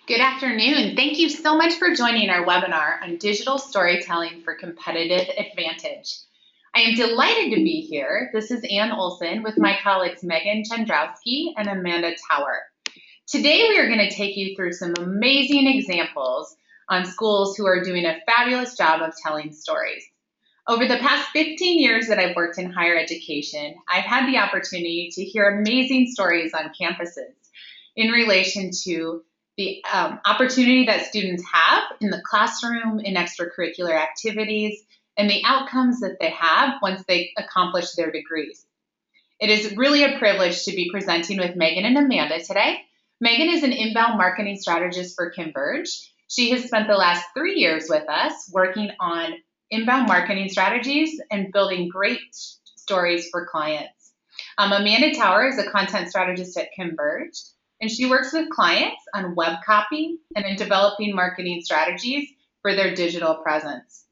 Good afternoon. Thank you so much for joining our webinar on digital storytelling for competitive advantage. I am delighted to be here. This is Ann Olson with my colleagues Megan Cendrowski and Amanda Tower. Today we are going to take you through some amazing examples on schools who are doing a fabulous job of telling stories. Over the past 15 years that I've worked in higher education, I've had the opportunity to hear amazing stories on campuses in relation to the opportunity that students have in the classroom, in extracurricular activities, and the outcomes that they have once they accomplish their degrees. It is really a privilege to be presenting with Megan and Amanda today. Megan is an inbound marketing strategist for Converge. She has spent the last 3 years with us working on inbound marketing strategies and building great stories for clients. Amanda Tower is a content strategist at Converge, and she works with clients on web copy and in developing marketing strategies for their digital presence.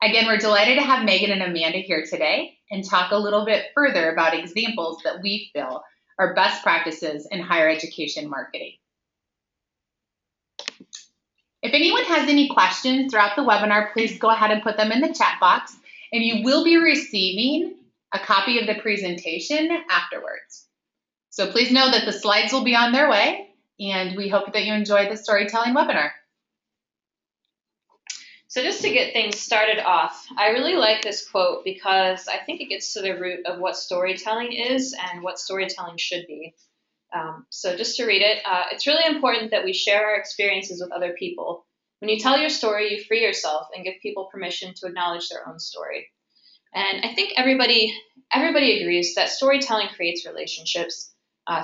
Again, we're delighted to have Megan and Amanda here today and talk a little bit further about examples that we feel are best practices in higher education marketing. If anyone has any questions throughout the webinar, please go ahead and put them in the chat box, and you will be receiving a copy of the presentation afterwards. So please know that the slides will be on their way, and we hope that you enjoy the storytelling webinar. So just to get things started off, I really like this quote because I think it gets to the root of what storytelling is and what storytelling should be. So just to read it, it's really important that we share our experiences with other people. When you tell your story, you free yourself and give people permission to acknowledge their own story. And I think everybody agrees that storytelling creates relationships.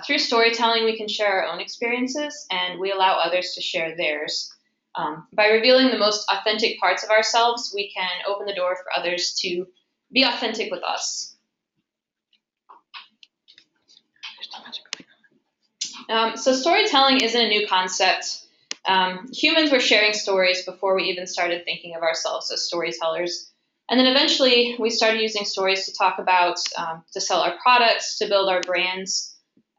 Through storytelling, we can share our own experiences and we allow others to share theirs. By revealing the most authentic parts of ourselves, we can open the door for others to be authentic with us. So storytelling isn't a new concept. Humans were sharing stories before we even started thinking of ourselves as storytellers. And then eventually we started using stories to talk about, to sell our products, to build our brands.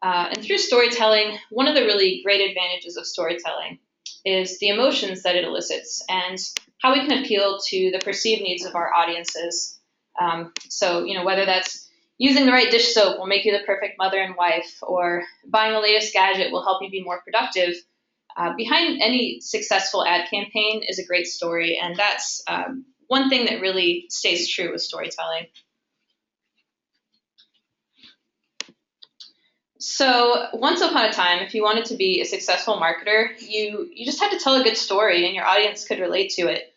And through storytelling, one of the really great advantages of storytelling is the emotions that it elicits and how we can appeal to the perceived needs of our audiences. So, whether that's using the right dish soap will make you the perfect mother and wife, or buying the latest gadget will help you be more productive. Behind any successful ad campaign is a great story, and that's one thing that really stays true with storytelling. So once upon a time, if you wanted to be a successful marketer, you just had to tell a good story and your audience could relate to it.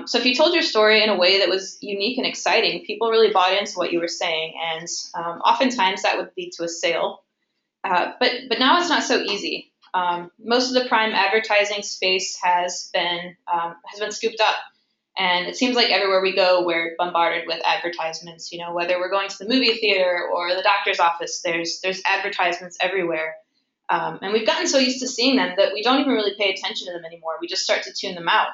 So if you told your story in a way that was unique and exciting, people really bought into what you were saying, and oftentimes that would lead to a sale. But now it's not so easy. Most of the prime advertising space has been scooped up. And it seems like everywhere we go, we're bombarded with advertisements. Whether we're going to the movie theater or the doctor's office, there's advertisements everywhere. And we've gotten so used to seeing them that we don't even really pay attention to them anymore. We just start to tune them out.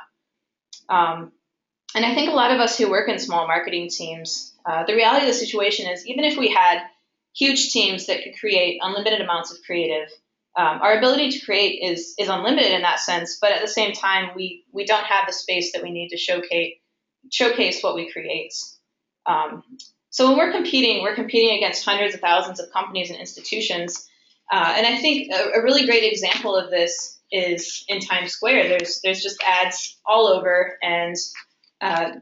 And I think a lot of us who work in small marketing teams, the reality of the situation is even if we had huge teams that could create unlimited amounts of creative, our ability to create is unlimited in that sense, but at the same time, we don't have the space that we need to showcase what we create. So when we're competing against hundreds of thousands of companies and institutions, and I think a really great example of this is in Times Square. There's just ads all over, and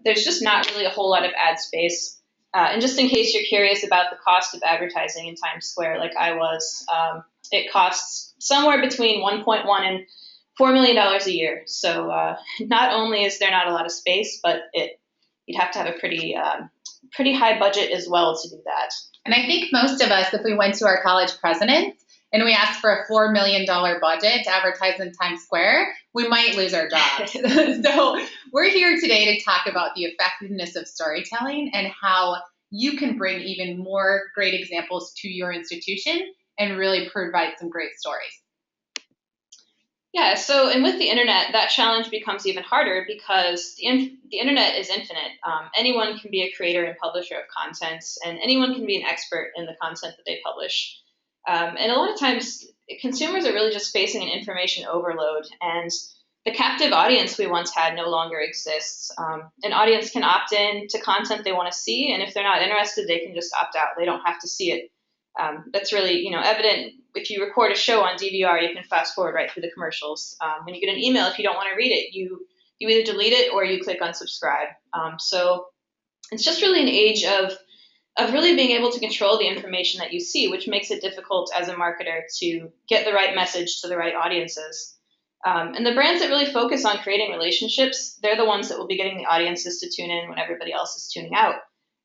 there's just not really a whole lot of ad space. And just in case you're curious about the cost of advertising in Times Square, like I was, it costs somewhere between $1.1 and $4 million a year. So not only is there not a lot of space, but you'd have to have a pretty high budget as well to do that. And I think most of us, if we went to our college president and we asked for a $4 million budget to advertise in Times Square, we might lose our jobs. So we're here today to talk about the effectiveness of storytelling and how you can bring even more great examples to your institution and really provide some great stories. Yeah, and with the internet, that challenge becomes even harder because the internet is infinite. Anyone can be a creator and publisher of content, and anyone can be an expert in the content that they publish. And a lot of times, consumers are really just facing an information overload, and the captive audience we once had no longer exists. An audience can opt in to content they want to see, and if they're not interested, they can just opt out. They don't have to see it. That's really, evident. If you record a show on DVR, you can fast forward right through the commercials. When you get an email, if you don't want to read it, you either delete it or you click unsubscribe. So it's just really an age of really being able to control the information that you see, which makes it difficult as a marketer to get the right message to the right audiences. And the brands that really focus on creating relationships, they're the ones that will be getting the audiences to tune in when everybody else is tuning out.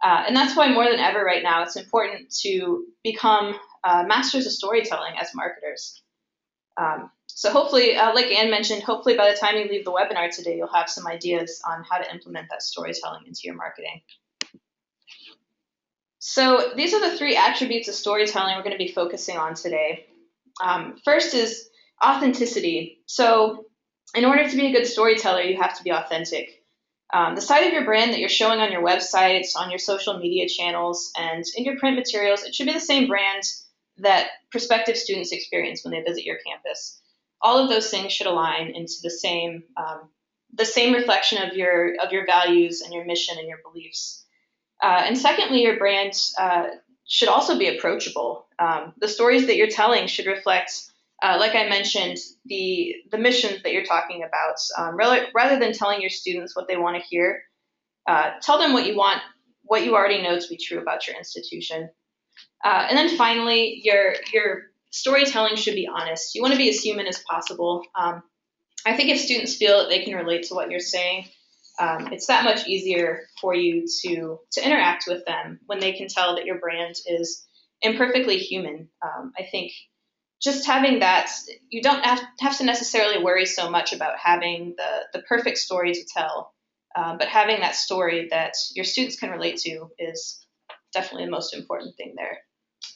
And that's why more than ever right now, it's important to become masters of storytelling as marketers. So hopefully, like Anne mentioned, hopefully by the time you leave the webinar today, you'll have some ideas on how to implement that storytelling into your marketing. So these are the 3 attributes of storytelling we're going to be focusing on today. First is authenticity. So in order to be a good storyteller, you have to be authentic. The side of your brand that you're showing on your websites, on your social media channels, and in your print materials, it should be the same brand that prospective students experience when they visit your campus. All of those things should align into the same reflection of your values and your mission and your beliefs. And secondly, your brand should also be approachable. The stories that you're telling should reflect, like I mentioned, the missions that you're talking about. Rather than telling your students what they want to hear, tell them what you already know to be true about your institution. And then finally, your storytelling should be honest. You want to be as human as possible. I think if students feel that they can relate to what you're saying, it's that much easier for you to interact with them when they can tell that your brand is imperfectly human. I think just having that, you don't have to necessarily worry so much about having the perfect story to tell, but having that story that your students can relate to is definitely the most important thing there.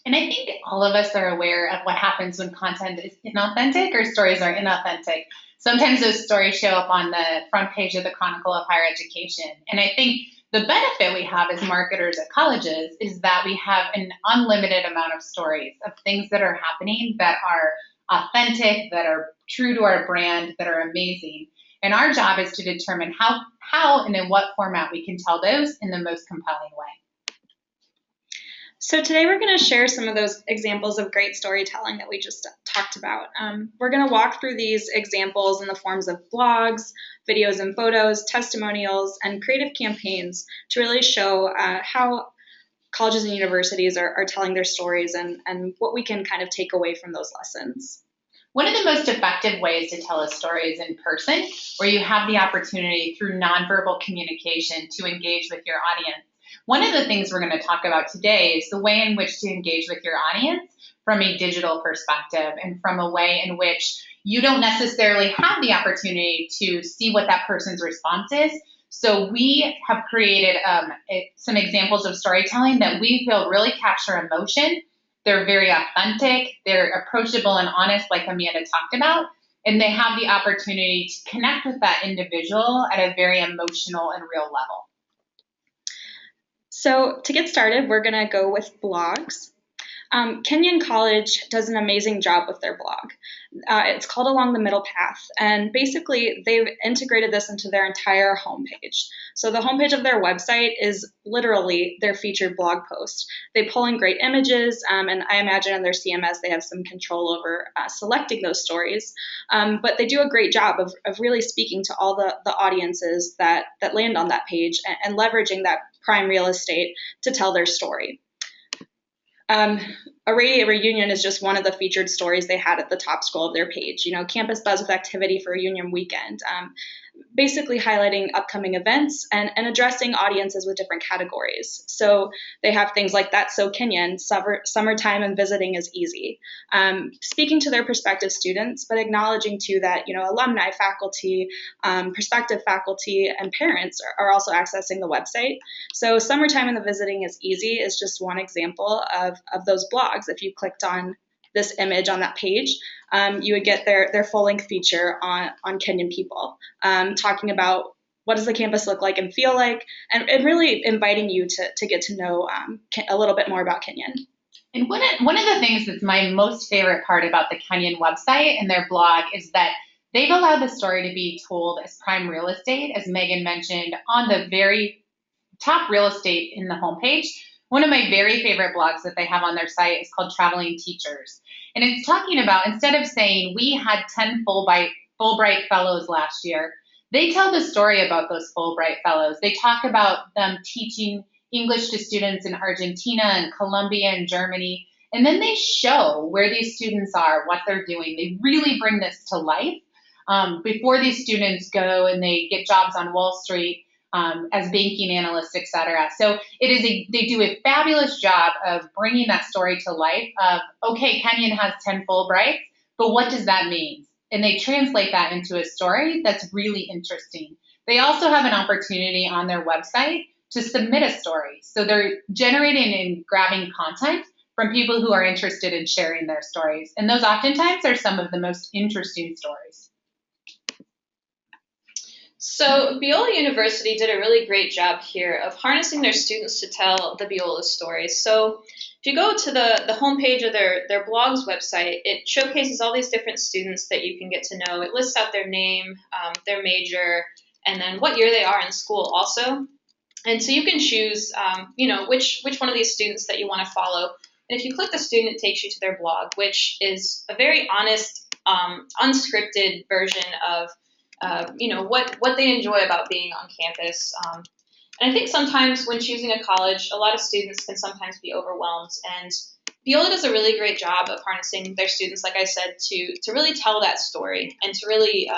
And I think all of us are aware of what happens when content is inauthentic or stories are inauthentic. Sometimes those stories show up on the front page of the Chronicle of Higher Education. And I think the benefit we have as marketers at colleges is that we have an unlimited amount of stories of things that are happening that are authentic, that are true to our brand, that are amazing. And our job is to determine how and in what format we can tell those in the most compelling way. So today we're going to share some of those examples of great storytelling that we just talked about. We're going to walk through these examples in the forms of blogs, videos and photos, testimonials, and creative campaigns to really show how colleges and universities are telling their stories and what we can kind of take away from those lessons. One of the most effective ways to tell a story is in person, where you have the opportunity through nonverbal communication to engage with your audience. One of the things we're going to talk about today is the way in which to engage with your audience from a digital perspective and from a way in which you don't necessarily have the opportunity to see what that person's response is. So we have created some examples of storytelling that we feel really capture emotion. They're very authentic, they're approachable and honest like Amanda talked about, and they have the opportunity to connect with that individual at a very emotional and real level. So to get started, we're going to go with blogs. Kenyon College does an amazing job with their blog. It's called Along the Middle Path, and basically they've integrated this into their entire homepage. So the homepage of their website is literally their featured blog post. They pull in great images, and I imagine in their CMS they have some control over selecting those stories, but they do a great job of really speaking to all the audiences that land on that page and leveraging that prime real estate to tell their story. A radiate reunion is just one of the featured stories they had at the top scroll of their page. Campus buzz with activity for a union weekend, basically highlighting upcoming events and addressing audiences with different categories. So they have things like That's So Kenyon, summertime and visiting is easy, speaking to their prospective students, but acknowledging too that alumni, faculty, prospective faculty, and parents are also accessing the website. So summertime and the visiting is easy is just one example of those blogs. If you clicked on this image on that page, you would get their full-length feature on Kenyon people, talking about what does the campus look like and feel like, and really inviting you to get to know a little bit more about Kenyon. And one of the things that's my most favorite part about the Kenyon website and their blog is that they've allowed the story to be told as prime real estate, as Megan mentioned, on the very top real estate in the homepage. One of my very favorite blogs that they have on their site is called Traveling Teachers. And it's talking about, instead of saying we had 10 Fulbright fellows last year, they tell the story about those Fulbright fellows. They talk about them teaching English to students in Argentina and Colombia and Germany. And then they show where these students are, what they're doing. They really bring this to life before these students go and they get jobs on Wall Street as banking analysts, et cetera. So they do a fabulous job of bringing that story to life of, okay, Kenyon has 10 Fulbrights, but what does that mean? And they translate that into a story that's really interesting. They also have an opportunity on their website to submit a story. So they're generating and grabbing content from people who are interested in sharing their stories. And those oftentimes are some of the most interesting stories. So Biola University did a really great job here of harnessing their students to tell the Biola stories. So if you go to the homepage of their blog's website, it showcases all these different students that you can get to know. It lists out their name, their major, and then what year they are in school also. And so you can choose, which one of these students that you want to follow. And if you click the student, it takes you to their blog, which is a very honest, unscripted version of what they enjoy about being on campus. And I think sometimes when choosing a college, a lot of students can sometimes be overwhelmed. And Biola does a really great job of harnessing their students, like I said, to really tell that story and to really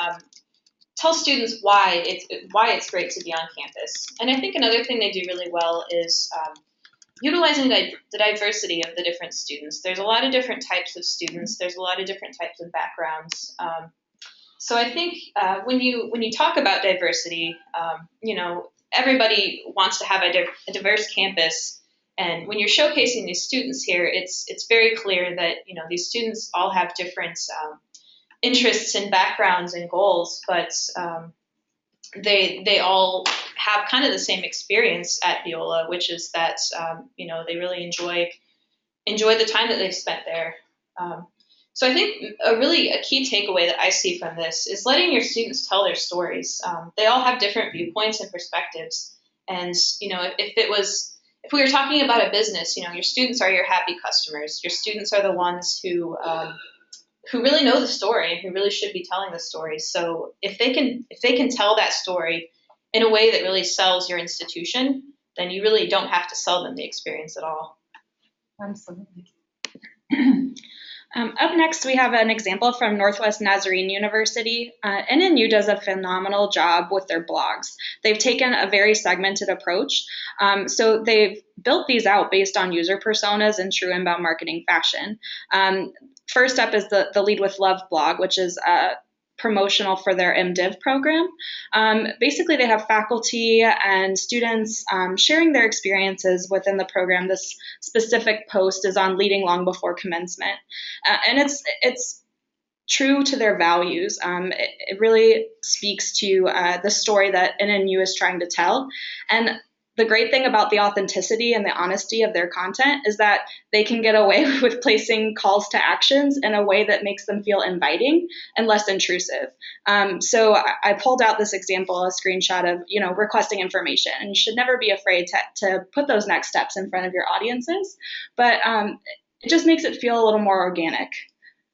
tell students why it's great to be on campus. And I think another thing they do really well is utilizing the diversity of the different students. There's a lot of different types of students. There's a lot of different types of backgrounds. So I think when you talk about diversity, everybody wants to have a diverse campus. And when you're showcasing these students here, it's very clear that these students all have different interests and backgrounds and goals, but they all have kind of the same experience at Biola, which is that they really enjoy the time that they've spent there. So I think a key takeaway that I see from this is letting your students tell their stories. They all have different viewpoints and perspectives, and if we were talking about a business, your students are your happy customers. Your students are the ones who really know the story and who really should be telling the story. So if they can tell that story in a way that really sells your institution, then you really don't have to sell them the experience at all. Absolutely. Up next, we have an example from Northwest Nazarene University. NNU does a phenomenal job with their blogs. They've taken a very segmented approach. So they've built these out based on user personas in true inbound marketing fashion. First up is the Lead with Love blog, which is promotional for their MDiv program. Basically, they have faculty and students sharing their experiences within the program. This specific post is on leading long before commencement. And it's true to their values. It really speaks to the story that NNU is trying to tell. And the great thing about the authenticity and the honesty of their content is that they can get away with placing calls to actions in a way that makes them feel inviting and less intrusive. So I pulled out this example, a screenshot of, requesting information. And you should never be afraid to put those next steps in front of your audiences. But it just makes it feel a little more organic.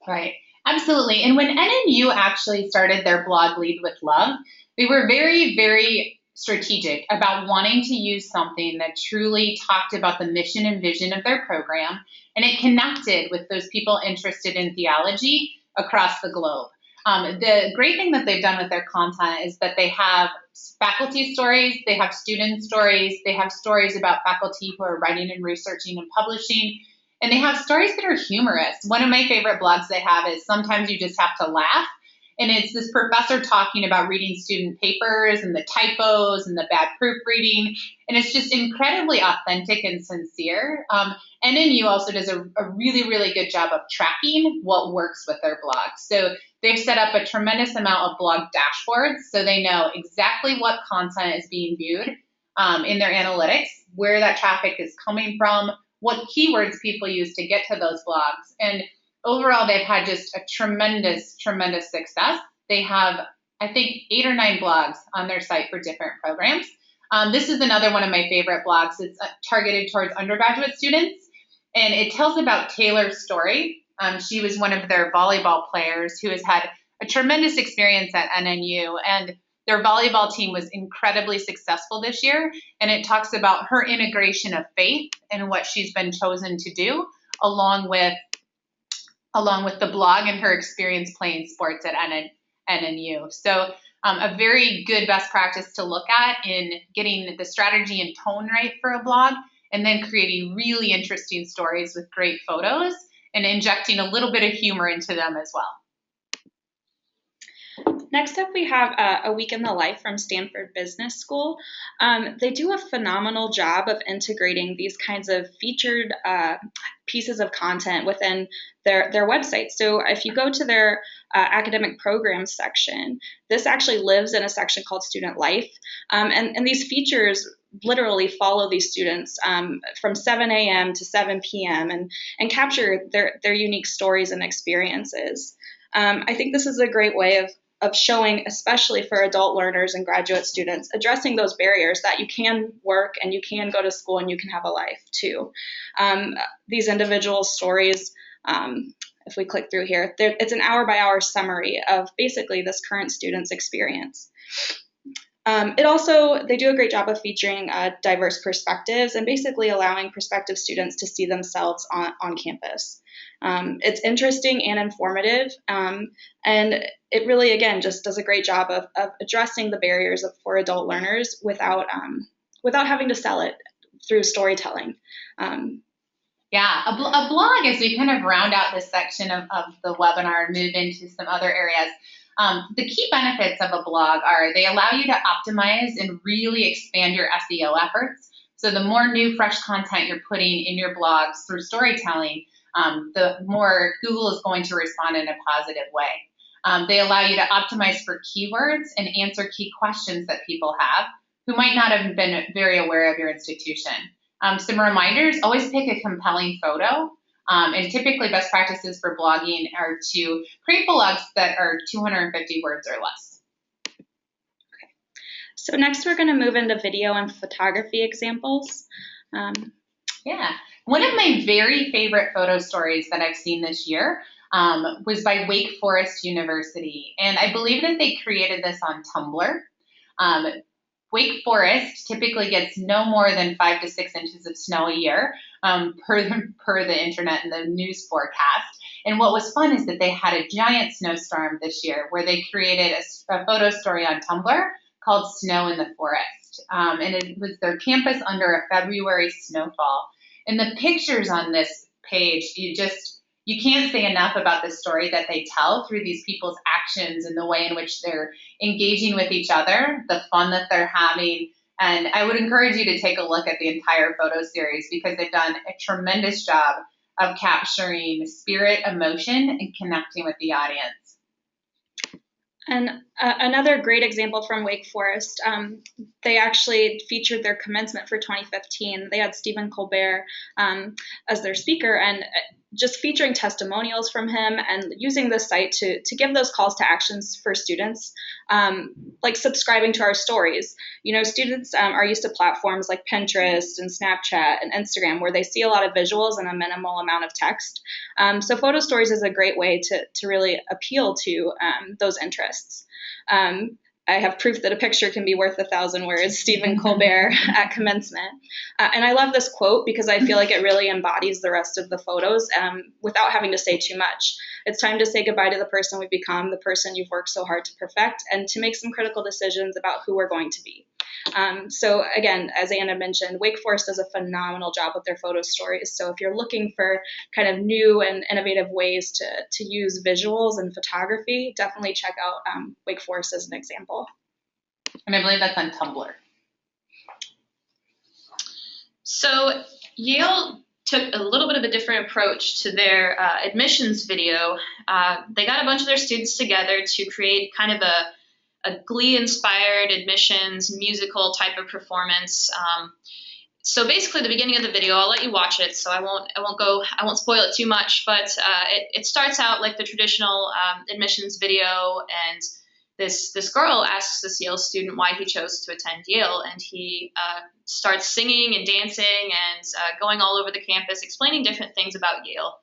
Right. Absolutely. And when NNU actually started their blog Lead with Love, they were very, very strategic about wanting to use something that truly talked about the mission and vision of their program, and it connected with those people interested in theology across the globe. The great thing that they've done with their content is that they have faculty stories, they have student stories, they have stories about faculty who are writing and researching and publishing, and they have stories that are humorous. One of my favorite blogs they have is Sometimes You Just Have to Laugh. And it's this professor talking about reading student papers and the typos and the bad proofreading. And it's just incredibly authentic and sincere. NNU also does a really, really good job of tracking what works with their blogs. So they've set up a tremendous amount of blog dashboards so they know exactly what content is being viewed in their analytics, where that traffic is coming from, what keywords people use to get to those blogs. And overall, they've had just a tremendous, tremendous success. They have, I think, 8 or 9 blogs on their site for different programs. This is another one of my favorite blogs. It's targeted towards undergraduate students, and it tells about Taylor's story. She was one of their volleyball players who has had a tremendous experience at NNU, and their volleyball team was incredibly successful this year, and it talks about her integration of faith and what she's been chosen to do, along with the blog and her experience playing sports at NNU. So a very good best practice to look at in getting the strategy and tone right for a blog, and then creating really interesting stories with great photos and injecting a little bit of humor into them as well. Next up, we have A Week in the Life from Stanford Business School. They do a phenomenal job of integrating these kinds of featured pieces of content within their website. So if you go to their academic programs section, this actually lives in a section called Student Life. And these features literally follow these students from 7 a.m. to 7 p.m. and capture their unique stories and experiences. I think this is a great way of showing, especially for adult learners and graduate students, addressing those barriers that you can work and you can go to school and you can have a life too. These individual stories, if we click through here, it's an hour-by-hour summary of basically this current student's experience. They do a great job of featuring diverse perspectives and basically allowing prospective students to see themselves on campus. It's interesting and informative, and it really, again, just does a great job of addressing the barriers for adult learners without having to sell it through storytelling. A blog, as we kind of round out this section of the webinar and move into some other areas, the key benefits of a blog are they allow you to optimize and really expand your SEO efforts. So the more new, fresh content you're putting in your blogs through storytelling, the more Google is going to respond in a positive way. They allow you to optimize for keywords and answer key questions that people have who might not have been very aware of your institution. Some reminders, always pick a compelling photo. And typically best practices for blogging are to create blogs that are 250 words or less. Okay. So next we're going to move into video and photography examples. One of my very favorite photo stories that I've seen this year was by Wake Forest University. And I believe that they created this on Tumblr. Wake Forest typically gets no more than 5 to 6 inches of snow a year per the internet and the news forecast. And what was fun is that they had a giant snowstorm this year where they created a photo story on Tumblr called Snow in the Forest. And it was their campus under a February snowfall. And the pictures on this page, you can't say enough about the story that they tell through these people's actions and the way in which they're engaging with each other, the fun that they're having. And I would encourage you to take a look at the entire photo series because they've done a tremendous job of capturing spirit, emotion, and connecting with the audience. And another great example from Wake Forest, they actually featured their commencement for 2015. They had Stephen Colbert as their speaker, and just featuring testimonials from him and using the site to give those calls to actions for students, like subscribing to our stories. Students are used to platforms like Pinterest and Snapchat and Instagram where they see a lot of visuals and a minimal amount of text. So photo stories is a great way to really appeal to those interests. I have proof that a picture can be worth 1,000 words, Stephen Colbert at commencement. And I love this quote because I feel like it really embodies the rest of the photos without having to say too much. It's time to say goodbye to the person we've become, the person you've worked so hard to perfect, and to make some critical decisions about who we're going to be. So again, as Anna mentioned, Wake Forest does a phenomenal job with their photo stories. So if you're looking for kind of new and innovative ways to use visuals and photography, definitely check out Wake Forest as an example. And I believe that's on Tumblr. So Yale took a little bit of a different approach to their admissions video. They got a bunch of their students together to create kind of a Glee-inspired admissions musical type of performance. So basically, the beginning of the video, I'll let you watch it, so I won't spoil it too much. But it starts out like the traditional admissions video, and this girl asks this Yale student why he chose to attend Yale, and he starts singing and dancing and going all over the campus, explaining different things about Yale.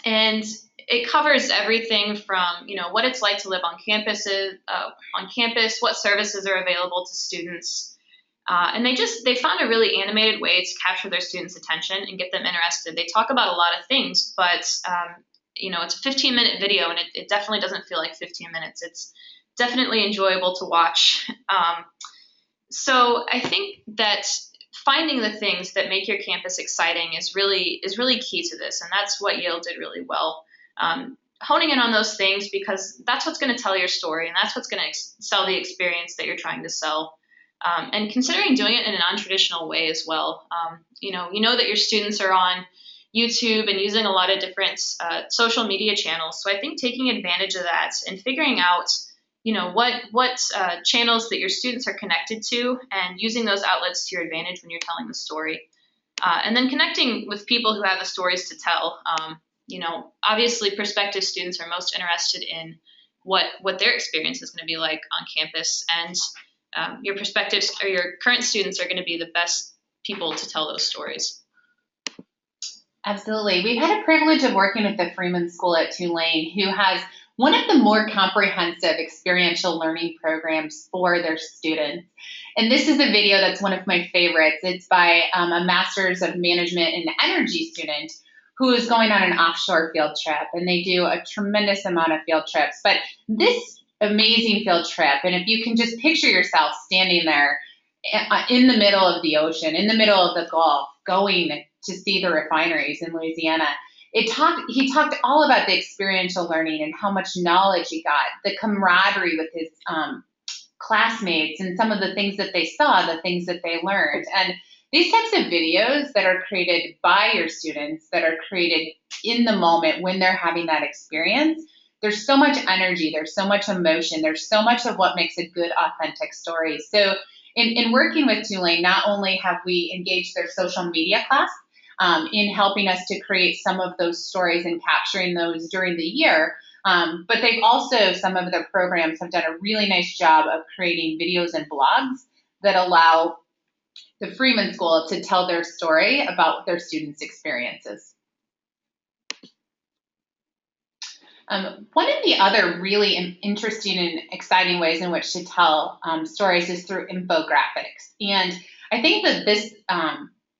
And it covers everything from, what it's like to live on campus, what services are available to students. And they found a really animated way to capture their students' attention and get them interested. They talk about a lot of things, but, it's a 15-minute video, and it definitely doesn't feel like 15 minutes. It's definitely enjoyable to watch. So I think that finding the things that make your campus exciting is really key to this, and that's what Yale did really well. Honing in on those things, because that's what's going to tell your story, and that's what's going to sell the experience that you're trying to sell. And considering doing it in a non-traditional way as well. You know that your students are on YouTube and using a lot of different social media channels. So I think taking advantage of that and figuring out, what channels that your students are connected to, and using those outlets to your advantage when you're telling the story. And then connecting with people who have the stories to tell. Obviously prospective students are most interested in what their experience is going to be like on campus, and your prospectives or your current students are going to be the best people to tell those stories. Absolutely. We've had a privilege of working with the Freeman School at Tulane, who has one of the more comprehensive experiential learning programs for their students. And this is a video that's one of my favorites. It's by a Master's of Management in Energy student who is going on an offshore field trip. And they do a tremendous amount of field trips. But this amazing field trip, and if you can just picture yourself standing there in the middle of the ocean, in the middle of the Gulf, going to see the refineries in Louisiana, he talked all about the experiential learning and how much knowledge he got, the camaraderie with his classmates, and some of the things that they saw, the things that they learned. And these types of videos that are created by your students, that are created in the moment when they're having that experience, there's so much energy, there's so much emotion, there's so much of what makes a good, authentic story. So in working with Tulane, not only have we engaged their social media class in helping us to create some of those stories and capturing those during the year, but they've also, some of their programs have done a really nice job of creating videos and blogs that allow the Freeman School to tell their story about their students' experiences. One of the other really interesting and exciting ways in which to tell stories is through infographics. And I think that this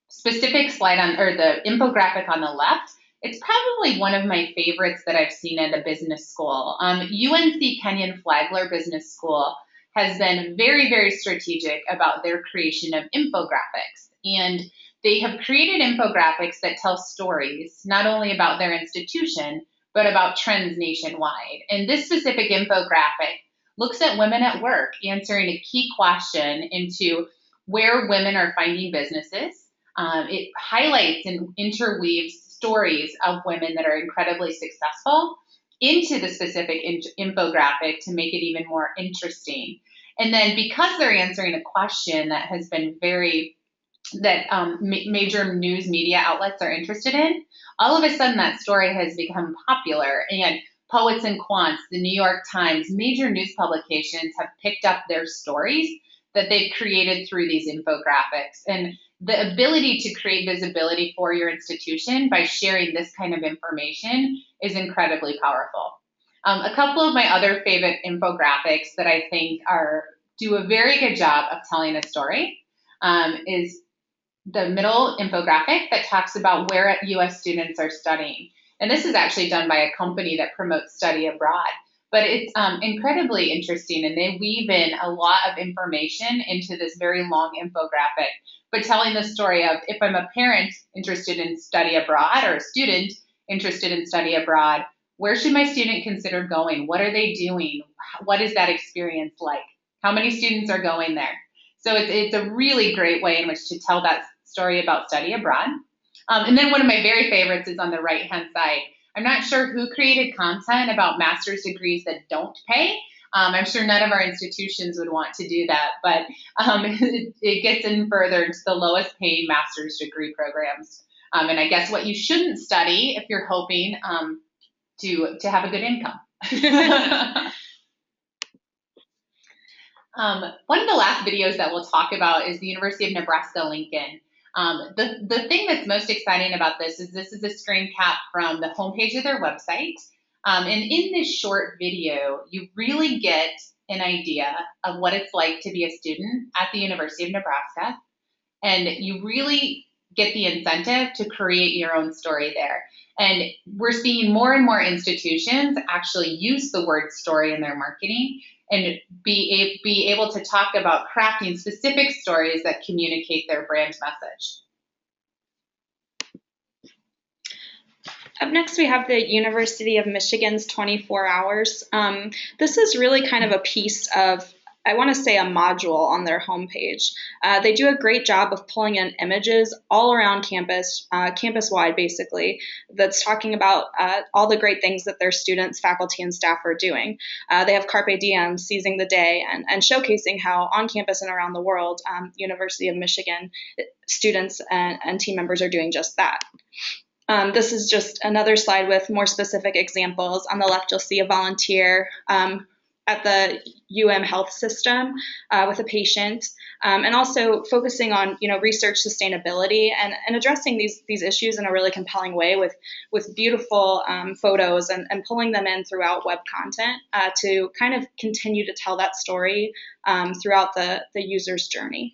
specific slide or the infographic on the left, it's probably one of my favorites that I've seen at a business school. UNC Kenyon Flagler Business School has been very, very strategic about their creation of infographics. And they have created infographics that tell stories, not only about their institution, but about trends nationwide. And this specific infographic looks at women at work, answering a key question into where women are finding businesses. It highlights and interweaves stories of women that are incredibly successful into the specific infographic to make it even more interesting. And then because they're answering a question that has been major news media outlets are interested in, all of a sudden that story has become popular, and Poets and Quants, the New York Times, major news publications have picked up their stories that they've created through these infographics. And the ability to create visibility for your institution by sharing this kind of information is incredibly powerful. A couple of my other favorite infographics that I think do a very good job of telling a story is the middle infographic that talks about where U.S. students are studying. And this is actually done by a company that promotes study abroad. But it's incredibly interesting, and they weave in a lot of information into this very long infographic, but telling the story of, if I'm a parent interested in study abroad or a student interested in study abroad, where should my student consider going? What are they doing? What is that experience like? How many students are going there? So it's a really great way in which to tell that story about study abroad. And then one of my very favorites is on the right-hand side. I'm not sure who created content about master's degrees that don't pay, I'm sure none of our institutions would want to do that, but it gets in further into the lowest paying master's degree programs. And I guess what you shouldn't study if you're hoping to have a good income. One of the last videos that we'll talk about is the University of Nebraska-Lincoln. The thing that's most exciting about this is a screen cap from the homepage of their website. And in this short video, you really get an idea of what it's like to be a student at the University of Nebraska. And you really get the incentive to create your own story there. And we're seeing more and more institutions actually use the word story in their marketing and be able to talk about crafting specific stories that communicate their brand message. Up next, we have the University of Michigan's 24 Hours. This is really kind of a piece of, I want to say, a module on their homepage. They do a great job of pulling in images all around campus, campus-wide basically, that's talking about all the great things that their students, faculty, and staff are doing. They have Carpe Diem, seizing the day, and showcasing how on campus and around the world, University of Michigan students and team members are doing just that. This is just another slide with more specific examples. On the left, you'll see a volunteer at the health system with a patient, and also focusing on research sustainability and addressing these issues in a really compelling way with beautiful photos and pulling them in throughout web content to kind of continue to tell that story throughout the user's journey.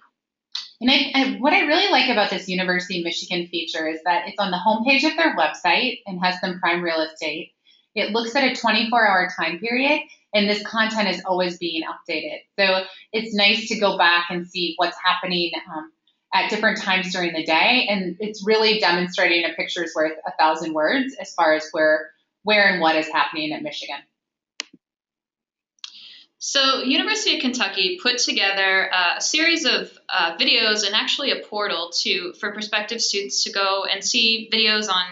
And what I really like about this University of Michigan feature is that it's on the homepage of their website and has some prime real estate. It looks at a 24-hour time period, and this content is always being updated. So it's nice to go back and see what's happening at different times during the day, and it's really demonstrating a picture's worth 1,000 words as far as where and what is happening at Michigan. So University of Kentucky put together a series of videos and actually a portal for prospective students to go and see videos on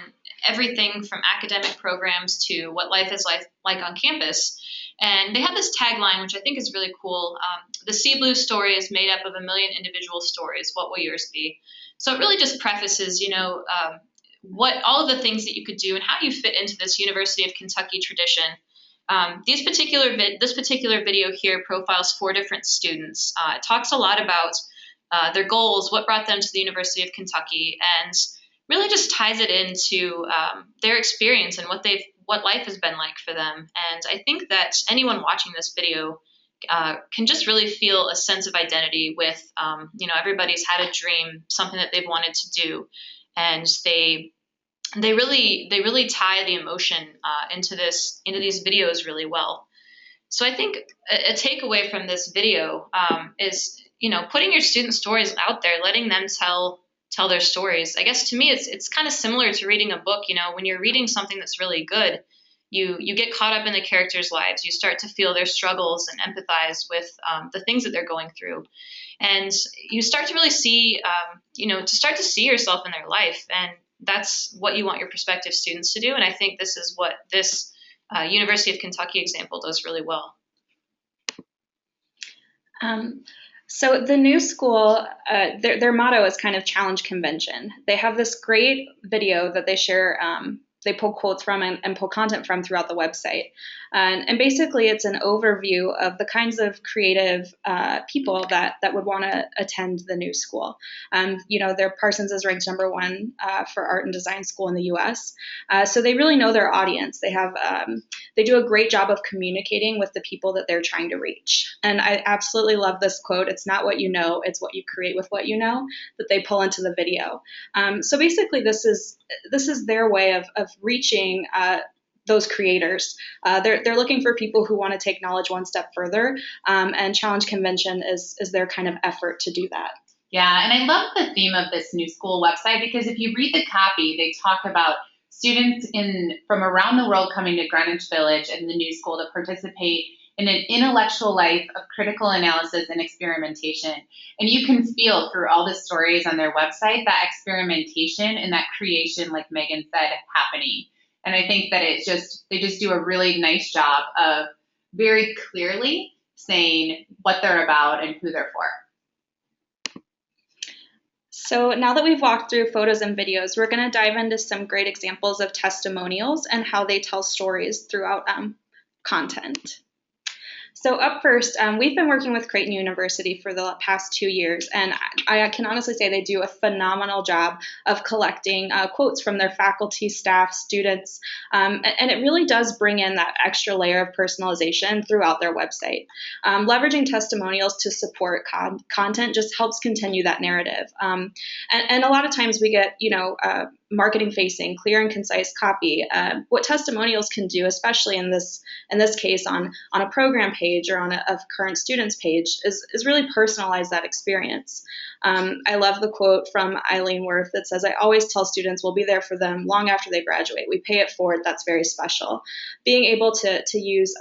everything from academic programs to what life is like on campus. And they have this tagline, which I think is really cool. The sea blue story is made up of 1 million individual stories. What will yours be? So it really just prefaces, what all of the things that you could do and how you fit into this University of Kentucky tradition. This particular video here profiles 4 different students. It talks a lot about their goals, what brought them to the University of Kentucky, and really just ties it into their experience and what life has been like for them. And I think that anyone watching this video can just really feel a sense of identity with, everybody's had a dream, something that they've wanted to do, and they really tie the emotion into these videos really well. So I think a takeaway from this video is, putting your student stories out there, letting them tell their stories. I guess to me, it's kind of similar to reading a book. When you're reading something that's really good, you get caught up in the characters' lives. You start to feel their struggles and empathize with the things that they're going through. And you start to really see, to see yourself in their life. And that's what you want your prospective students to do. And I think this is what this University of Kentucky example does really well. So the new school, their motto is kind of challenge convention. They have this great video that they share. They pull quotes from and pull content from throughout the website. And basically, it's an overview of the kinds of creative people that would want to attend the new school. Parsons is ranked #1 for art and design school in the U.S. So they really know their audience. They do a great job of communicating with the people that they're trying to reach. And I absolutely love this quote. It's not what you know, it's what you create with what you know, that they pull into the video. So basically, this is their way of reaching those creators. They're looking for people who want to take knowledge one step further, and Challenge Convention is their kind of effort to do that. Yeah, and I love the theme of this new school website, because if you read the copy, they talk about students from around the world coming to Greenwich Village and the new school to participate in an intellectual life of critical analysis and experimentation. And you can feel through all the stories on their website that experimentation and that creation, like Megan said, happening. And I think that they just do a really nice job of very clearly saying what they're about and who they're for. So now that we've walked through photos and videos, we're going to dive into some great examples of testimonials and how they tell stories throughout content. So up first, we've been working with Creighton University for the past 2 years, and I can honestly say they do a phenomenal job of collecting quotes from their faculty, staff, students, and it really does bring in that extra layer of personalization throughout their website. Leveraging testimonials to support content just helps continue that narrative. And a lot of times we get, marketing facing, clear and concise copy. What testimonials can do, especially in this case on a program page or on a current student's page, is really personalize that experience. I love the quote from Eileen Worth that says, "I always tell students we'll be there for them long after they graduate. We pay it forward. That's very special." Being able to use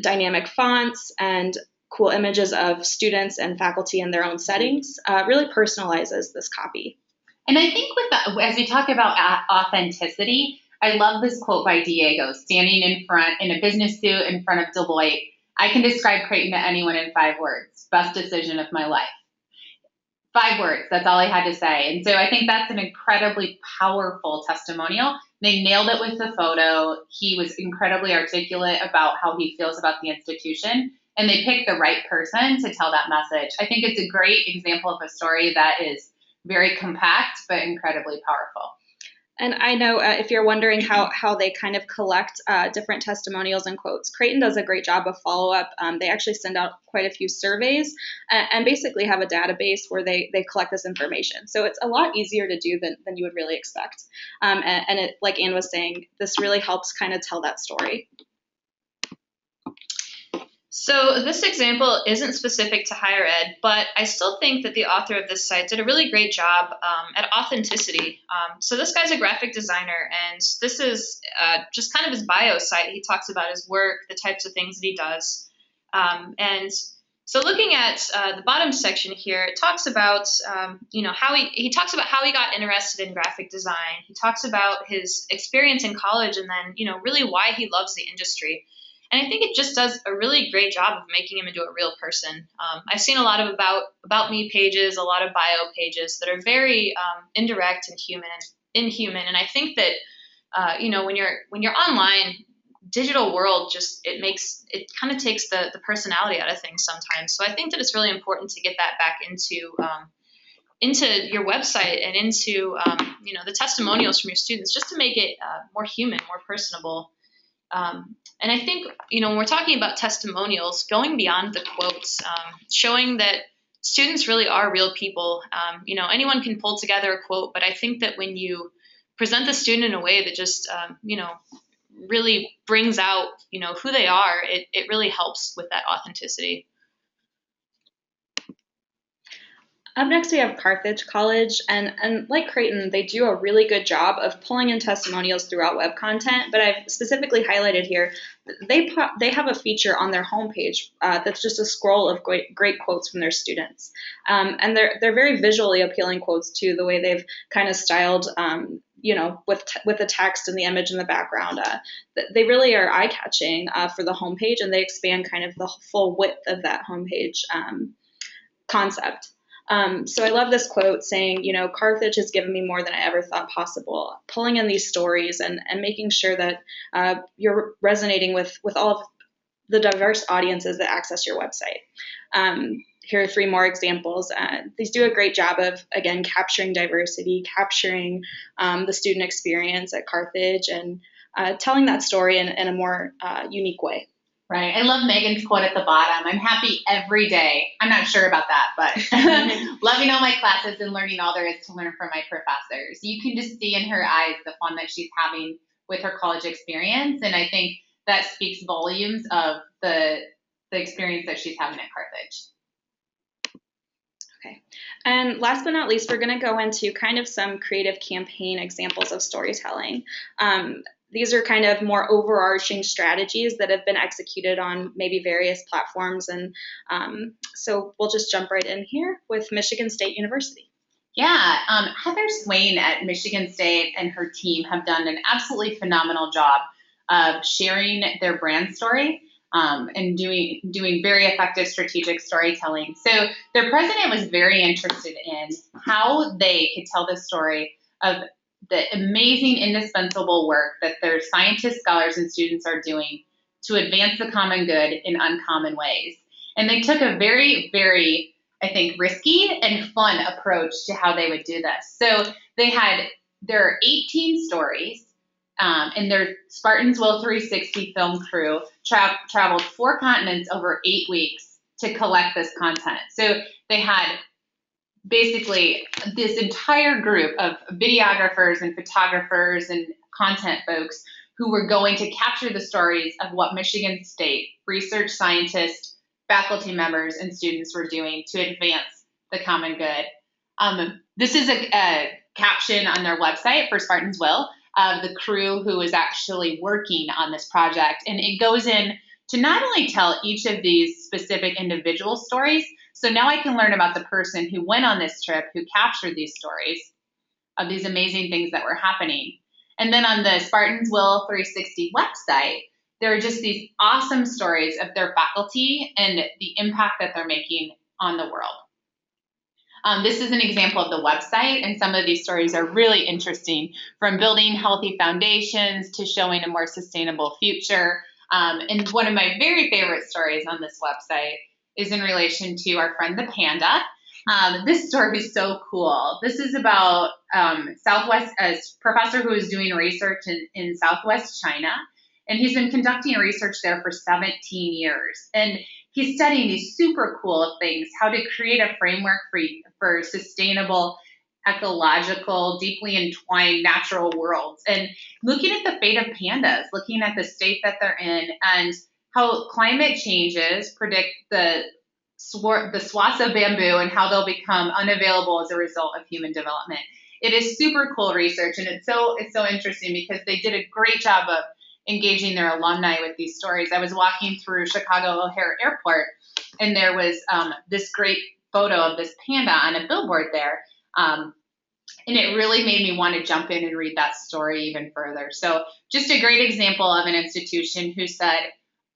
dynamic fonts and cool images of students and faculty in their own settings really personalizes this copy. And I think as we talk about authenticity, I love this quote by Diego, standing in a business suit in front of Deloitte. "I can describe Creighton to anyone in 5 words. Best decision of my life." 5 words, that's all I had to say. And so I think that's an incredibly powerful testimonial. They nailed it with the photo. He was incredibly articulate about how he feels about the institution, and they picked the right person to tell that message. I think it's a great example of a story that is very compact, but incredibly powerful. And I know if you're wondering how they kind of collect different testimonials and quotes, Creighton does a great job of follow-up. They actually send out quite a few surveys and basically have a database where they collect this information. So it's a lot easier to do than you would really expect. And it, like Anne was saying, this really helps kind of tell that story. So this example isn't specific to higher ed, but I still think that the author of this site did a really great job at authenticity. So this guy's a graphic designer, and this is just kind of his bio site. He talks about his work, the types of things that he does. And so looking at the bottom section here, it talks about, how he talks about how he got interested in graphic design. He talks about his experience in college and then, really why he loves the industry. And I think it just does a really great job of making him into a real person. I've seen a lot of about me pages, a lot of bio pages that are very indirect and inhuman. And I think that when you're online, digital world it kind of takes the personality out of things sometimes. So I think that it's really important to get that back into your website and into the testimonials from your students, just to make it more human, more personable. And I think, when we're talking about testimonials, going beyond the quotes, showing that students really are real people. Anyone can pull together a quote, but I think that when you present the student in a way that just, really brings out, who they are, it really helps with that authenticity. Up next, we have Carthage College, and like Creighton, they do a really good job of pulling in testimonials throughout web content, but I've specifically highlighted here, they have a feature on their homepage that's just a scroll of great quotes from their students. And they're very visually appealing quotes too, the way they've kind of styled, with the text and the image in the background. They really are eye-catching for the homepage, and they expand kind of the full width of that homepage concept. So I love this quote saying, Carthage has given me more than I ever thought possible, pulling in these stories and making sure that you're resonating with all of the diverse audiences that access your website. Here are 3 more examples. These do a great job of, again, capturing diversity, capturing the student experience at Carthage, and telling that story in a more unique way. Right. I love Megan's quote at the bottom. "I'm happy every day." I'm not sure about that, but loving all my classes and learning all there is to learn from my professors. You can just see in her eyes the fun that she's having with her college experience. And I think that speaks volumes of the experience that she's having at Carthage. Okay. And last but not least, we're going to go into kind of some creative campaign examples of storytelling. These are kind of more overarching strategies that have been executed on maybe various platforms. And so we'll just jump right in here with Michigan State University. Yeah, Heather Swain at Michigan State and her team have done an absolutely phenomenal job of sharing their brand story. and doing very effective strategic storytelling. So their president was very interested in how they could tell the story of the amazing, indispensable work that their scientists, scholars, and students are doing to advance the common good in uncommon ways. And they took a very, very, I think, risky and fun approach to how they would do this. So they had their 18 stories, and their Spartans Will 360 film crew traveled 4 continents over 8 weeks to collect this content. So they had basically this entire group of videographers and photographers and content folks who were going to capture the stories of what Michigan State research scientists, faculty members, and students were doing to advance the common good. This is a caption on their website for Spartans Will of the crew who is actually working on this project. And it goes in to not only tell each of these specific individual stories, so now I can learn about the person who went on this trip, who captured these stories of these amazing things that were happening. And then on the Spartans Will 360 website, there are just these awesome stories of their faculty and the impact that they're making on the world. This is an example of the website, and some of these stories are really interesting, from building healthy foundations to showing a more sustainable future. And one of my very favorite stories on this website is in relation to our friend the panda. This story is so cool. This is about a professor who is doing research in Southwest China, and he's been conducting research there for 17 years. And he's studying these super cool things, how to create a framework for sustainable, ecological, deeply entwined natural worlds. And looking at the fate of pandas, looking at the state that they're in, and how climate changes predict the swaths of bamboo and how they'll become unavailable as a result of human development. It is super cool research, and it's so interesting because they did a great job of engaging their alumni with these stories. I was walking through Chicago O'Hare Airport, and there was this great photo of this panda on a billboard there. And it really made me want to jump in and read that story even further. So just a great example of an institution who said,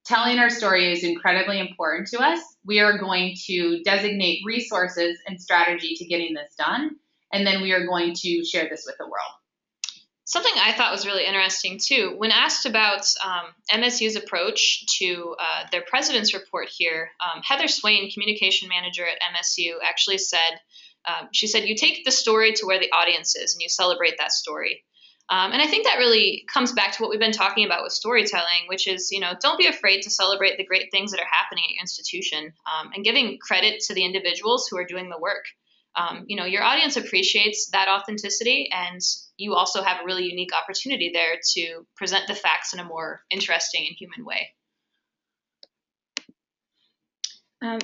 telling our story is incredibly important to us. We are going to designate resources and strategy to getting this done, and then we are going to share this with the world. Something I thought was really interesting, too, when asked about MSU's approach to their president's report here, Heather Swain, communication manager at MSU, actually said, she said, you take the story to where the audience is and you celebrate that story. And I think that really comes back to what we've been talking about with storytelling, which is, don't be afraid to celebrate the great things that are happening at your institution, and giving credit to the individuals who are doing the work. Your audience appreciates that authenticity, and you also have a really unique opportunity there to present the facts in a more interesting and human way.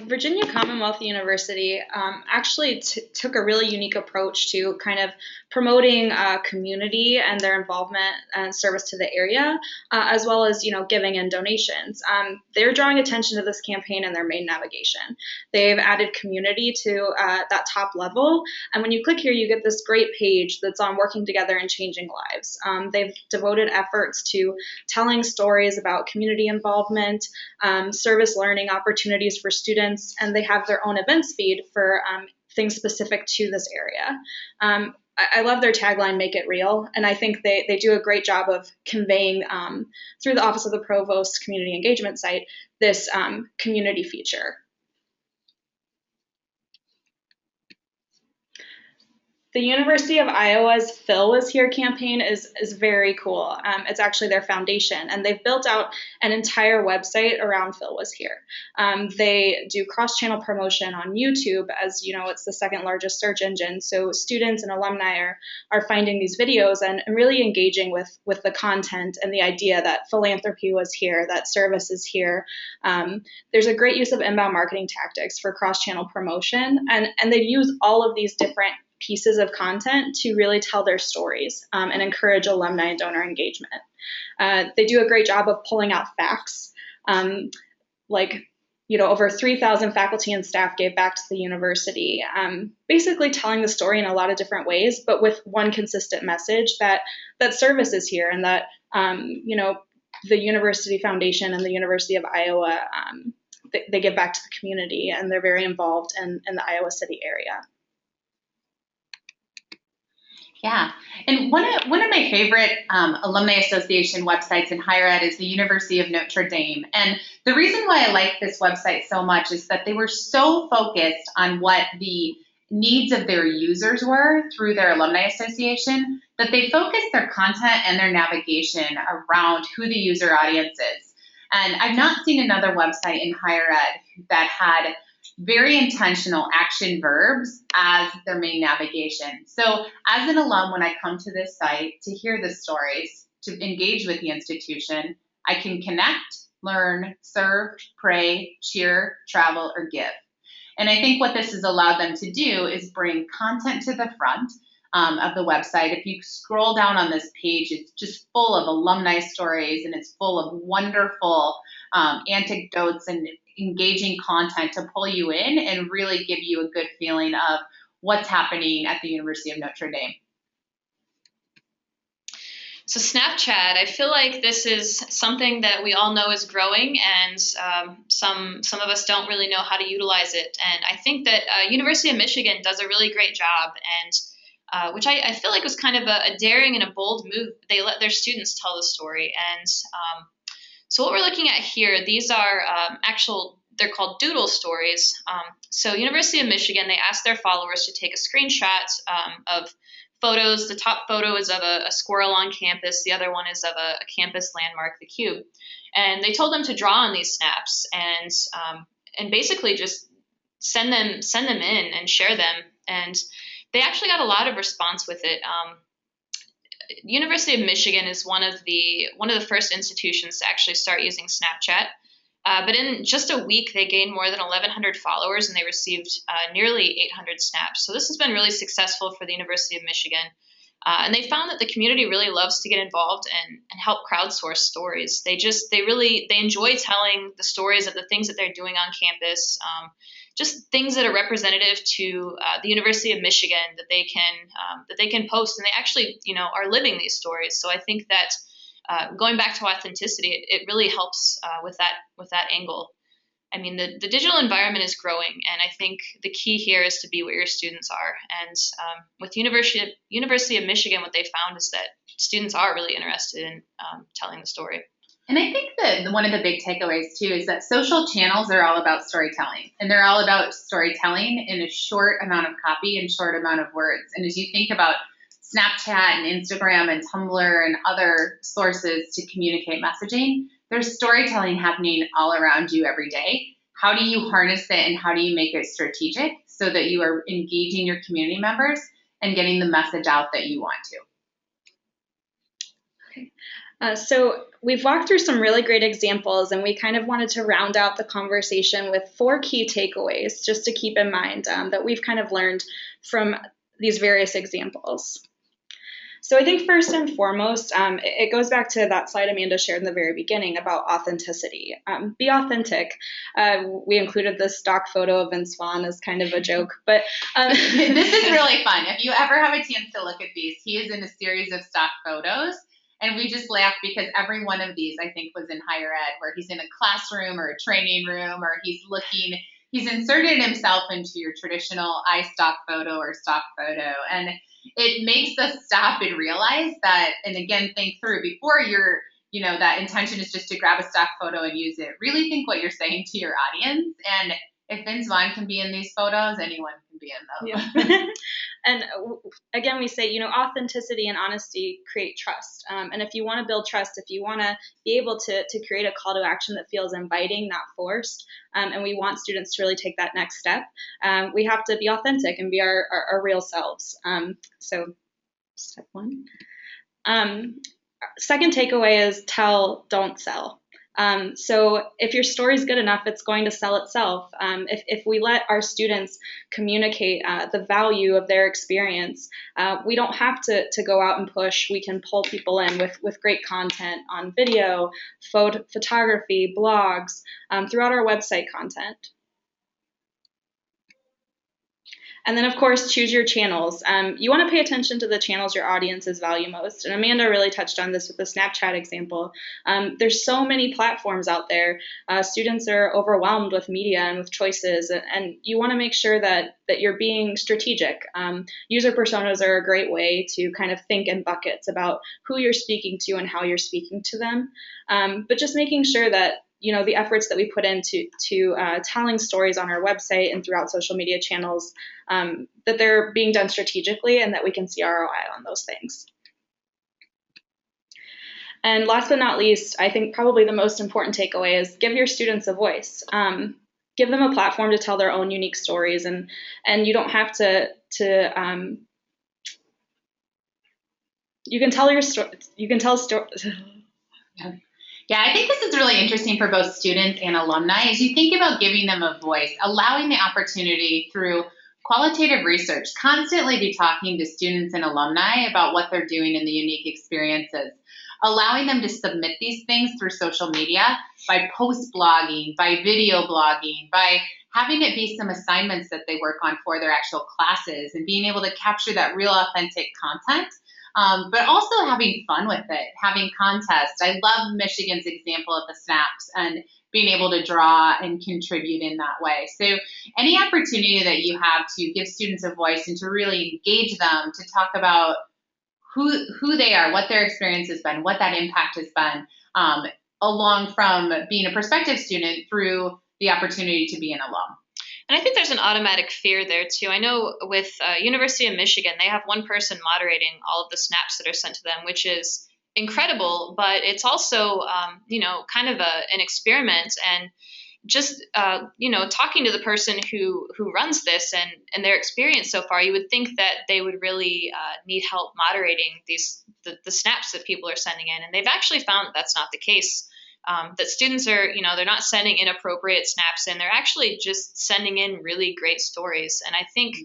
Virginia Commonwealth University actually took a really unique approach to kind of promoting community and their involvement and service to the area, as well as, giving and donations. They're drawing attention to this campaign in their main navigation. They've added community to that top level. And when you click here, you get this great page that's on working together and changing lives. They've devoted efforts to telling stories about community involvement, service learning opportunities for students, and they have their own events feed for things specific to this area. I love their tagline, "Make it real," and I think they do a great job of conveying through the Office of the Provost Community Engagement site this community feature. The University of Iowa's Phil Was Here campaign is very cool. It's actually their foundation, and they've built out an entire website around Phil Was Here. They do cross-channel promotion on YouTube, as you know, it's the second largest search engine. So students and alumni are finding these videos and really engaging with the content and the idea that philanthropy was here, that service is here. There's a great use of inbound marketing tactics for cross-channel promotion, and they use all of these different pieces of content to really tell their stories and encourage alumni and donor engagement. They do a great job of pulling out facts. Over 3,000 faculty and staff gave back to the university, basically telling the story in a lot of different ways, but with one consistent message that service is here, and that, the University Foundation and the University of Iowa, they give back to the community, and they're very involved in the Iowa City area. Yeah, and one of my favorite alumni association websites in higher ed is the University of Notre Dame. And the reason why I like this website so much is that they were so focused on what the needs of their users were through their alumni association that they focused their content and their navigation around who the user audience is. And I've not seen another website in higher ed that had very intentional action verbs as their main navigation. So as an alum, when I come to this site to hear the stories, to engage with the institution, I can connect, learn, serve, pray, cheer, travel, or give. And I think what this has allowed them to do is bring content to the front of the website. If you scroll down on this page, it's just full of alumni stories, and it's full of wonderful anecdotes and engaging content to pull you in and really give you a good feeling of what's happening at the University of Notre Dame. So Snapchat, I feel like this is something that we all know is growing, and some of us don't really know how to utilize it. And I think that University of Michigan does a really great job, and which I feel like was kind of a daring and a bold move. They let their students tell the story. And so what we're looking at here, these are they're called doodle stories. So University of Michigan, they asked their followers to take a screenshot of photos. The top photo is of a squirrel on campus. The other one is of a campus landmark, the cube. And they told them to draw on these snaps and basically just send them in and share them. And they actually got a lot of response with it. University of Michigan is one of the first institutions to actually start using Snapchat. But in just a week, they gained more than 1,100 followers, and they received nearly 800 snaps. So this has been really successful for the University of Michigan. And they found that the community really loves to get involved and help crowdsource stories. They enjoy telling the stories of the things that they're doing on campus, just things that are representative to the University of Michigan that they can post, and they actually are living these stories. So I think that going back to authenticity, it really helps with that angle. I mean, the digital environment is growing, and I think the key here is to be what your students are. And with University of Michigan, what they found is that students are really interested in telling the story. And I think that one of the big takeaways, too, is that social channels are all about storytelling. And they're all about storytelling in a short amount of copy and short amount of words. And as you think about Snapchat and Instagram and Tumblr and other sources to communicate messaging, there's storytelling happening all around you every day. How do you harness it, and how do you make it strategic so that you are engaging your community members and getting the message out that you want to? Okay. So we've walked through some really great examples, and we kind of wanted to round out the conversation with 4 key takeaways just to keep in mind that we've kind of learned from these various examples. So I think first and foremost, it goes back to that slide Amanda shared in the very beginning about authenticity. Be authentic. We included this stock photo of Vince Vaughn as kind of a joke, but this is really fun. If you ever have a chance to look at these, he is in a series of stock photos. And we just laugh because every one of these, I think, was in higher ed, where he's in a classroom or a training room, or he's inserted himself into your traditional iStock photo or stock photo. And it makes us stop and realize that, and again, think through before that intention is just to grab a stock photo and use it. Really think what you're saying to your audience. And if Vince Vaughn can be in these photos, anyone can be in them. Yeah. And again, we say, authenticity and honesty create trust. And if you want to build trust, if you want to be able to create a call to action that feels inviting, not forced, and we want students to really take that next step, we have to be authentic and be our real selves. So step 1. Second takeaway is tell, don't sell. So if your story is good enough, it's going to sell itself. If we let our students communicate the value of their experience, we don't have to go out and push. We can pull people in with great content on video, photography, blogs, throughout our website content. And then, of course, choose your channels. You want to pay attention to the channels your audiences value most. And Amanda really touched on this with the Snapchat example. There's so many platforms out there. Students are overwhelmed with media and with choices, and you want to make sure that you're being strategic. User personas are a great way to kind of think in buckets about who you're speaking to and how you're speaking to them. But just making sure that the efforts that we put into telling stories on our website and throughout social media channels, that they're being done strategically and that we can see ROI on those things. And last but not least, I think probably the most important takeaway is give your students a voice. Give them a platform to tell their own unique stories, and you don't have to you can tell your story. You can tell stories. Yeah, I think this is really interesting for both students and alumni as you think about giving them a voice, allowing the opportunity through qualitative research, constantly be talking to students and alumni about what they're doing in the unique experiences, allowing them to submit these things through social media by post blogging, by video blogging, by having it be some assignments that they work on for their actual classes and being able to capture that real authentic content. But also having fun with it, having contests. I love Michigan's example of the snaps and being able to draw and contribute in that way. So any opportunity that you have to give students a voice and to really engage them, to talk about who they are, what their experience has been, what that impact has been, along from being a prospective student through the opportunity to be an alum. And I think there's an automatic fear there too. I know with University of Michigan, they have one person moderating all of the snaps that are sent to them, which is incredible, but it's also, kind of an experiment. And just, talking to the person who runs this and their experience so far, you would think that they would really need help moderating the snaps that people are sending in. And they've actually found that that's not the case. That students are, they're not sending inappropriate snaps in. They're actually just sending in really great stories. And I think,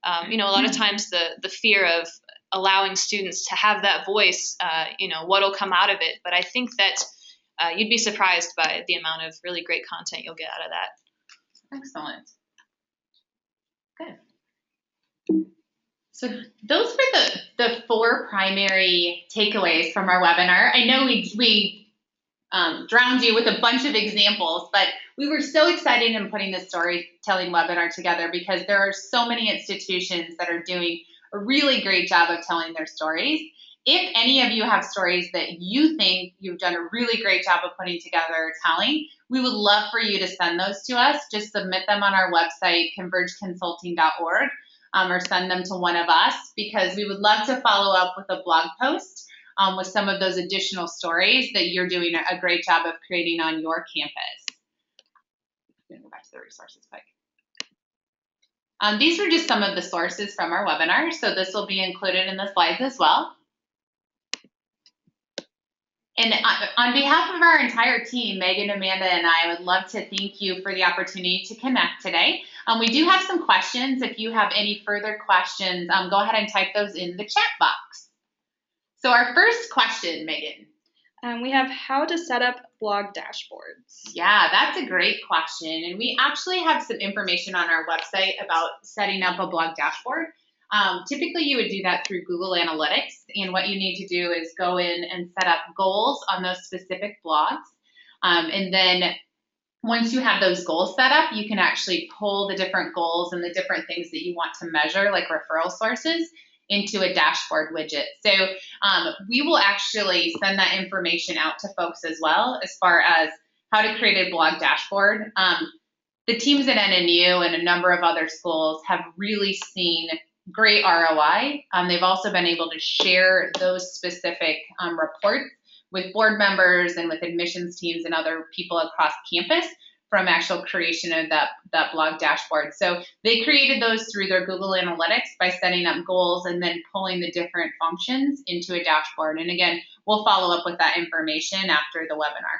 a lot of times the fear of allowing students to have that voice, what'll come out of it. But I think that you'd be surprised by the amount of really great content you'll get out of that. Excellent. Good. So those were the 4 primary takeaways from our webinar. I know we drowned you with a bunch of examples, but we were so excited in putting this storytelling webinar together because there are so many institutions that are doing a really great job of telling their stories. If any of you have stories that you think you've done a really great job of putting together or telling, we would love for you to send those to us. Just submit them on our website, convergeconsulting.org, or send them to one of us because we would love to follow up with a blog post with some of those additional stories that you're doing a great job of creating on your campus. I'm going to go back to the resources quick. These were just some of the sources from our webinar, so this will be included in the slides as well. And on behalf of our entire team, Megan, Amanda, and I would love to thank you for the opportunity to connect today. We do have some questions. If you have any further questions, go ahead and type those in the chat box. So our first question, Megan. We have how to set up blog dashboards. Yeah, that's a great question. And we actually have some information on our website about setting up a blog dashboard. Typically, you would do that through Google Analytics. And what you need to do is go in and set up goals on those specific blogs. And then once you have those goals set up, you can actually pull the different goals and the different things that you want to measure, like referral sources, into a dashboard widget. So we will actually send that information out to folks as well as far as how to create a blog dashboard. The teams at NNU and a number of other schools have really seen great ROI. They've also been able to share those specific reports with board members and with admissions teams and other people across campus from actual creation of that blog dashboard. So they created those through their Google Analytics by setting up goals and then pulling the different functions into a dashboard. And again, we'll follow up with that information after the webinar.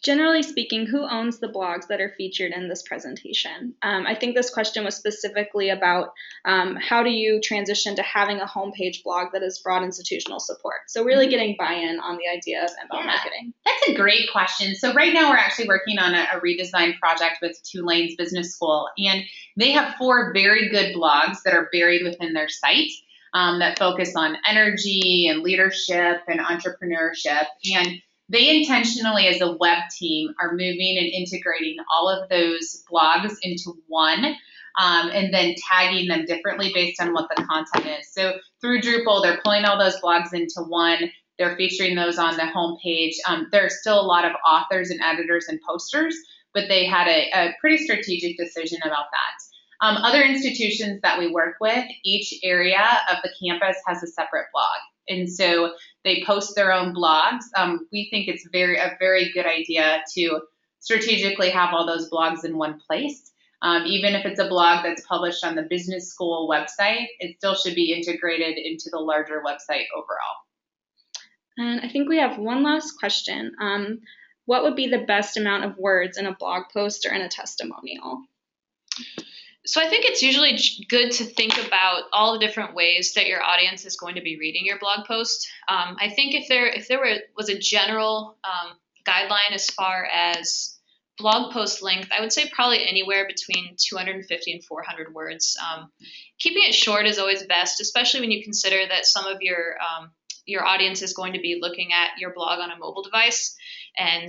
Generally speaking, who owns the blogs that are featured in this presentation? I think this question was specifically about how do you transition to having a homepage blog that has broad institutional support. So really getting buy-in on the idea of inbound marketing. That's a great question. So right now we're actually working on a redesign project with Tulane's Business School, and they have 4 very good blogs that are buried within their site that focus on energy and leadership and entrepreneurship. And they intentionally, as a web team, are moving and integrating all of those blogs into one, and then tagging them differently based on what the content is. So through Drupal, they're pulling all those blogs into one. They're featuring those on the homepage. There's still a lot of authors and editors and posters, but they had a pretty strategic decision about that. Other institutions that we work with, each area of the campus has a separate blog. And so they post their own blogs. We think it's a very good idea to strategically have all those blogs in one place. Even if it's a blog that's published on the business school website, it still should be integrated into the larger website overall. And I think we have one last question. What would be the best amount of words in a blog post or in a testimonial? So I think it's usually good to think about all the different ways that your audience is going to be reading your blog post. I think if there was a general guideline as far as blog post length, I would say probably anywhere between 250 and 400 words. Keeping it short is always best, especially when you consider that some of your audience is going to be looking at your blog on a mobile device. And,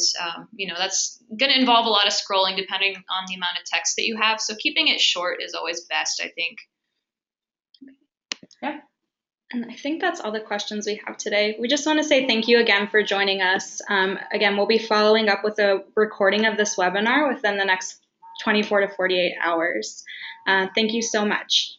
that's going to involve a lot of scrolling depending on the amount of text that you have. So keeping it short is always best, I think. Yeah. And I think that's all the questions we have today. We just want to say thank you again for joining us. Again, we'll be following up with a recording of this webinar within the next 24 to 48 hours. Thank you so much.